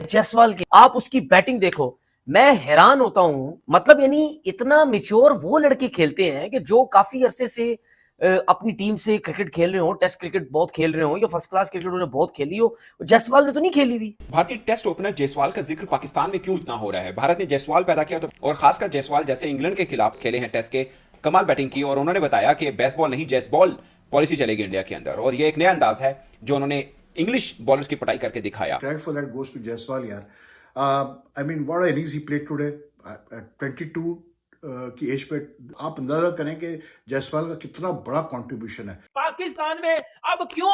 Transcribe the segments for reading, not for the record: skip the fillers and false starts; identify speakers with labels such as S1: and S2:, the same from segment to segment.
S1: जायसवाल की आप उसकी बैटिंग देखो, मैं हैरान होता हूं। मतलब यानी इतना मैच्योर वो लड़के खेलते हैं कि जो काफी अरसे से अपनी टीम से क्रिकेट खेल रहे हो, टेस्ट क्रिकेट बहुत खेल रहे हो या फर्स्ट क्लास क्रिकेट उन्होंने बहुत खेली हो। जायसवाल ने तो नहीं खेली हुई।
S2: भारतीय टेस्ट ओपनर जायसवाल का जिक्र पाकिस्तान में क्यों इतना हो रहा है? भारत ने जायसवाल पैदा किया तो, और खासकर जायसवाल जैसे इंग्लैंड के खिलाफ खेले हैं टेस्ट के, कमाल बैटिंग की और उन्होंने बताया कि बेसबॉल नहीं जैसबॉल पॉलिसी चलेगी इंडिया के अंदर, और ये एक नया अंदाज है जो उन्होंने इंग्लिश बॉलर्स की पटाई करके दिखाया।
S3: Credit for that goes to Jaiswal, यार. I mean, what innings he played today at 22 की एज पे. आप अंदाजा करें कि जायसवाल का कितना बड़ा कंट्रीब्यूशन है.
S4: पाकिस्तान में अब क्यों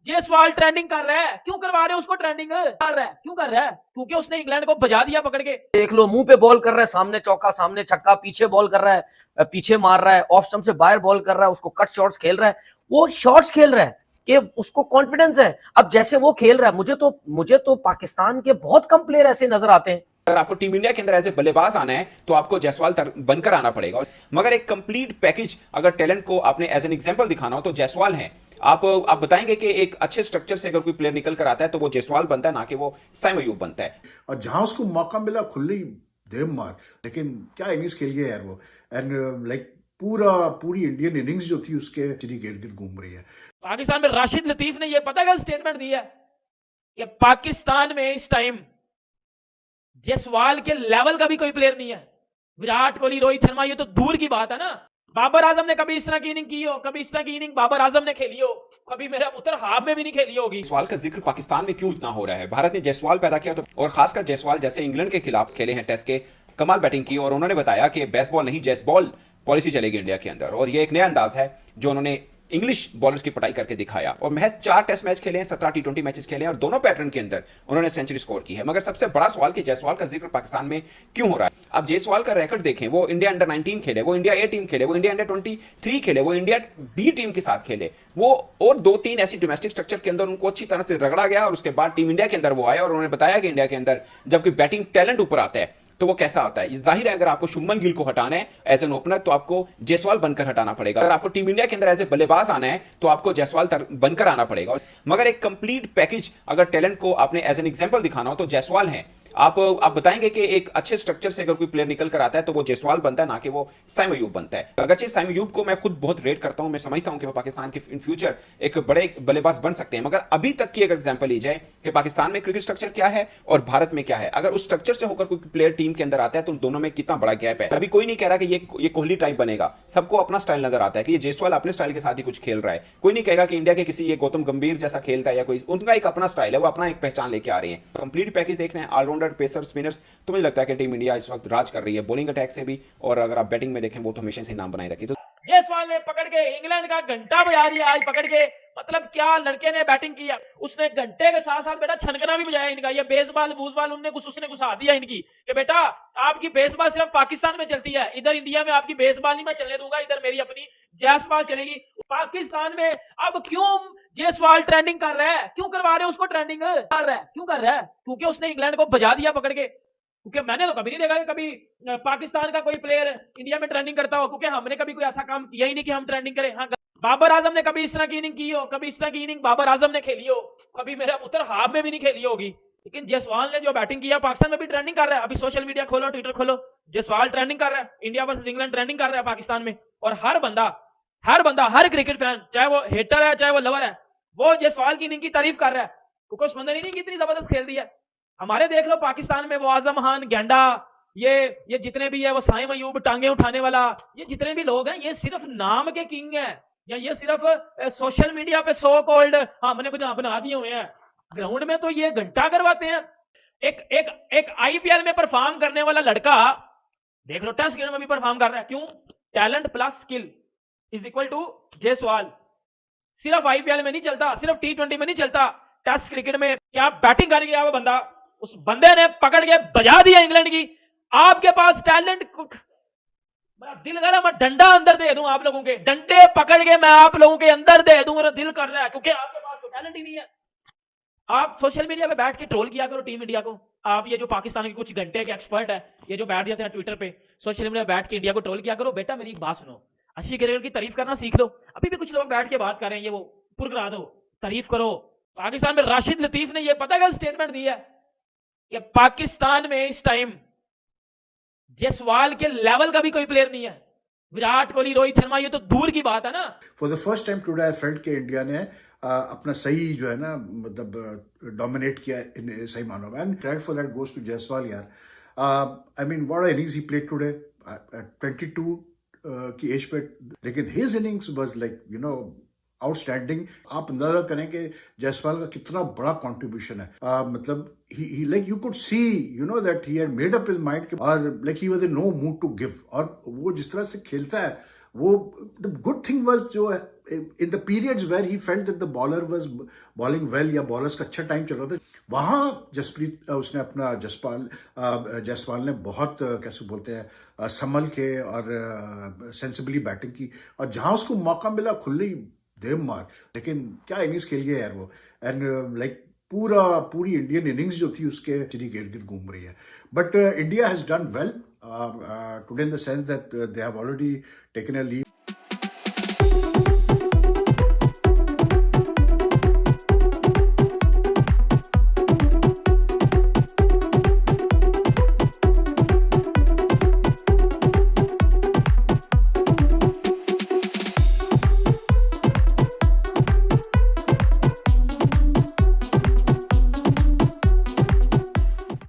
S4: जायसवाल ट्रेंडिंग कर रहा है? क्यों करवा रहे हो उसको ट्रेंडिंग कर रहा है? क्यों कर रहा है? क्योंकि उसने इंग्लैंड को बजा दिया पकड़ के।
S1: देख लो, मुंह पे बॉल कर रहा है, सामने चौका सामने छक्का, पीछे बॉल कर रहा है, पीछे मार रहा है, ऑफ स्टंप से बाहर बॉल कर रहा है, उसको कट शॉट्स खेल रहा है, वो शॉट्स खेल रहा है कि उसको कॉन्फिडेंस है। अब जैसे वो खेल रहा है, मुझे तो पाकिस्तान के बहुत कम प्लेयर ऐसे नजर आते हैं।
S2: अगर आपको टीम इंडिया के अंदर एज ए बल्लेबाज आना है तो आपको जायसवाल बनकर आना पड़ेगा, मगर एक कंप्लीट पैकेज अगर टैलेंट को आपने एज एन एग्जांपल दिखाना हो तो जायसवाल है। आप बताएंगे कि एक अच्छे स्ट्रक्चर से अगर कोई प्लेयर निकल कर आता है तो वो जायसवाल बनता है, ना कि वो साइम अयूब बनता है।
S3: और जहां उसको मौका मिला खुली देव मार. लेकिन क्या इनिंग्स खेल गया यार वो. एंड लाइक पूरी इंडियन इनिंग्स जो थी उसके चिरी गिर गिर घूम रही है.
S4: पाकिस्तान में राशिद लतीफ ने यह पता क्या स्टेटमेंट दिया कि पाकिस्तान में इस टाइम जायसवाल के लेवल का भी कोई प्लेयर नहीं है। विराट कोहली, रोहित शर्मा, ये तो दूर की बात है ना। बाबर आजम ने कभी इस तरह की इनिंग की हो? कभी इस तरह की इनिंग बाबर आजम ने खेली हो? कभी मेरा पुत्र हाफ में भी नहीं खेली होगी।
S2: जायसवाल का जिक्र पाकिस्तान में क्यों इतना हो रहा है? भारत ने जायसवाल पैदा किया तो, और खासकर जायसवाल जैसे इंग्लैंड के खिलाफ खेले हैं टेस्ट के, कमाल बैटिंग की और उन्होंने बताया कि बेसबॉल नहीं जैसबॉल पॉलिसी चलेगी इंडिया के अंदर, और ये एक नया अंदाज है जो उन्होंने इंग्लिश बॉलर्स की पटाई करके दिखाया। और महज 4 टेस्ट मैच खेले हैं, 17 टी20 मैचेस खेले हैं और दोनों पैटर्न के अंदर उन्होंने सेंचुरी स्कोर की है। मगर सबसे बड़ा सवाल कि जायसवाल का जिक्र पाकिस्तान में क्यों हो रहा है? अब जायसवाल का रिकॉर्ड देखें, वो इंडिया अंडर 19 खेले, वो इंडिया ए टीम खेले, वो इंडिया अंडर 23 खेले, वो इंडिया बी टीम के साथ खेले, वो और 2-3 ऐसी डोमेस्टिक स्ट्रक्चर के अंदर उनको अच्छी तरह से रगड़ा गया, और उसके बाद टीम इंडिया के अंदर वो आए और उन्होंने बताया कि इंडिया के अंदर जबकि बैटिंग टैलेंट ऊपर आता है तो वो कैसा होता है। जाहिर है अगर आपको शुभमन गिल को हटाना है एज एन ओपनर तो आपको जायसवाल बनकर हटाना पड़ेगा। अगर आपको टीम इंडिया के अंदर एज ए बल्लेबाज आना है तो आपको जायसवाल बनकर आना पड़ेगा। मगर एक कंप्लीट पैकेज अगर टैलेंट को आपने एज एन एग्जांपल दिखाना हो तो जायसवाल है। आप बताएंगे कि एक अच्छे स्ट्रक्चर से अगर कोई प्लेयर निकल कर आता है तो वो जायसवाल बनता है, ना कि वो साइम अयूब बनता है। अगरचे साइम अयूब को मैं खुद बहुत रेट करता हूं, मैं समझता हूं कि वो पाकिस्तान के इन फ्यूचर एक बड़े बल्लेबाज बन सकते हैं, मगर अभी तक की अगर एग्जांपल ली जाए कि पाकिस्तान में क्रिकेट स्ट्रक्चर क्या है और भारत में क्या है, अगर उस स्ट्रक्चर से होकर कोई प्लेयर टीम के अंदर आता है तो दोनों में कितना बड़ा गैप है। अभी कोई नहीं कह रहा कि ये कोहली टाइप बनेगा, सबको अपना स्टाइल नजर आता है कि ये जायसवाल अपने स्टाइल के साथ ही कुछ खेल रहा है। कोई नहीं कहेगा कि इंडिया के किसी ये गौतम गंभीर जैसा खेलता है या कोई, उनका एक अपना स्टाइल है, वो अपना एक पहचान लेके आ रही है। कंप्लीट पैकेज देख रहे हैं, ऑलराउंडर, पेसर, स्पिनर्स, तो मुझे लगता है कि टीम इंडिया इस वक्त राज कर रही है बॉलिंग अटैक से भी, और अगर आप बैटिंग में देखें वो तो हमेशा से नाम बनाए रखी। तो
S4: जायसवाल ने पकड़ के इंग्लैंड का घंटा बजा दिया आज पकड़ के। मतलब क्या लड़के ने बैटिंग किया, उसने घंटे के साथ साथ बेटा छनकना भी बजाया इनका। ये बेसबॉल बूसबॉल उसने घुसा दिया इनकी कि बेटा आपकी बेसबॉल सिर्फ पाकिस्तान में चलती है, इधर इंडिया में आपकी बेसबॉल नहीं मैं चलने दूंगा, इधर मेरी अपनी जायसवाल चलेगी। पाकिस्तान में अब क्यों जायसवाल ट्रेंडिंग कर रहा है? क्यों करवा रहे हो उसको ट्रेंडिंग कर रहा है? क्यों कर रहा है? क्योंकि उसने इंग्लैंड को बजा दिया पकड़ के। क्योंकि मैंने तो कभी नहीं देखा कि कभी पाकिस्तान का कोई प्लेयर इंडिया में ट्रेंडिंग करता हो, क्योंकि हमने कभी कोई ऐसा काम किया ही नहीं कि हम ट्रेंडिंग करें। हाँ, बाबर आजम ने कभी इस तरह की इनिंग की हो? कभी इस तरह की इनिंग बाबर आजम ने खेली हो? कभी मेरा पुत्र हाफ में भी नहीं खेली होगी। लेकिन जायसवाल ने जो बैटिंग किया पाकिस्तान में भी ट्रेंडिंग कर रहा है। अभी सोशल मीडिया खोलो, ट्विटर खोलो, जायसवाल ट्रेंडिंग कर रहा है, इंडिया वर्सेस इंग्लैंड ट्रेंडिंग कर रहा है पाकिस्तान में। और हर बंदा हर क्रिकेट फैन, चाहे वो हेटर है चाहे वो लवर है, वो जायसवाल की इनिंग की तारीफ कर रहा है, क्योंकि उस बंदे ने इनिंग कितनी जबरदस्त खेल दी है। हमारे देख लो पाकिस्तान में वो आजम खान, गेंडा, ये जितने भी है, वो साइम अयूब टांगे उठाने वाला, ये जितने भी लोग हैं ये सिर्फ नाम के किंग हैं, या ये सिर्फ सोशल मीडिया पे सो कॉल्ड हमने बना दिए हुए हैं। ग्राउंड में तो ये घंटा करवाते हैं। एक आईपीएल में परफॉर्म करने वाला लड़का देख लो टेस्ट क्रिकेट में भी परफॉर्म कर रहा है। क्यों? Talent plus skill is equal to Jaiswal. सिर्फ आईपीएल में नहीं चलता, सिर्फ टी20 में नहीं चलता, टेस्ट क्रिकेट में क्या बैटिंग कर गया वो बंदा। उस बंदे ने पकड़ के बजा दिया इंग्लैंड की। आपके पास टैलेंट, मेरा दिल कर रहा है मैं डंडा अंदर दे दूं आप लोगों के, डंडे पकड़ के मैं आप लोगों के अंदर दे दूं, मेरा दिल कर रहा है, क्योंकि आपके पास तो टैलेंट ही नहीं है। आप सोशल मीडिया पे बैठ के ट्रोल किया करो टीम इंडिया को। आप ये जो पाकिस्तान के कुछ घंटे के एक्सपर्ट है, ये जो बैठ जाते हैं ट्विटर पे सोशल मीडिया बैठ के इंडिया को ट्रोल किया करो। बेटा मेरी एक बात सुनो, अच्छी क्रिकेट की तारीफ करना सीख लो। अभी भी कुछ लोग बैठ के बात कर रहे हैं, ये वो पुरगरा दो, तारीफ करो। पाकिस्तान में राशिद लतीफ ने ये पता क्या स्टेटमेंट दिया है कि पाकिस्तान में इस टाइम जायसवाल के लेवल का भी कोई प्लेयर नहीं है। विराट कोहली, रोहित शर्मा, ये तो दूर की बात है ना।
S3: For the first time today I felt कि इंडिया ने अपना सही जो है ना मतलब डोमिनेट किया इन सही मानों में, and credit for that goes to Jaiswal यार। I mean what innings he played today 22 की एज पे, लेकिन his innings was like you know outstanding. आप अंदाजा करें कि जायसवाल का कितना बड़ा कंट्रीब्यूशन है। मतलब he like you could see you know that he had made up his mind, और like he was in no mood to give. और वो जिस तरह से खेलता है, वो द गुड थिंग वाज जो in the periods where he felt that the bowler was bowling well या बॉलर्स का अच्छा टाइम चल रहा था, वहां जसप्रीत उसने अपना जायसवाल ने बहुत कैसे बोलते हैं संभल के और सेंसिबली बैटिंग की, और जहां उसको मौका मिला खुली देव मार। लेकिन क्या इनिंग्स खेल गया यार वो, एंड लाइक पूरी इंडियन इनिंग्स जो थी उसके चिरी गिर्द गिर्द घूम रही है। But India has done well today in the sense that they have already taken a lead.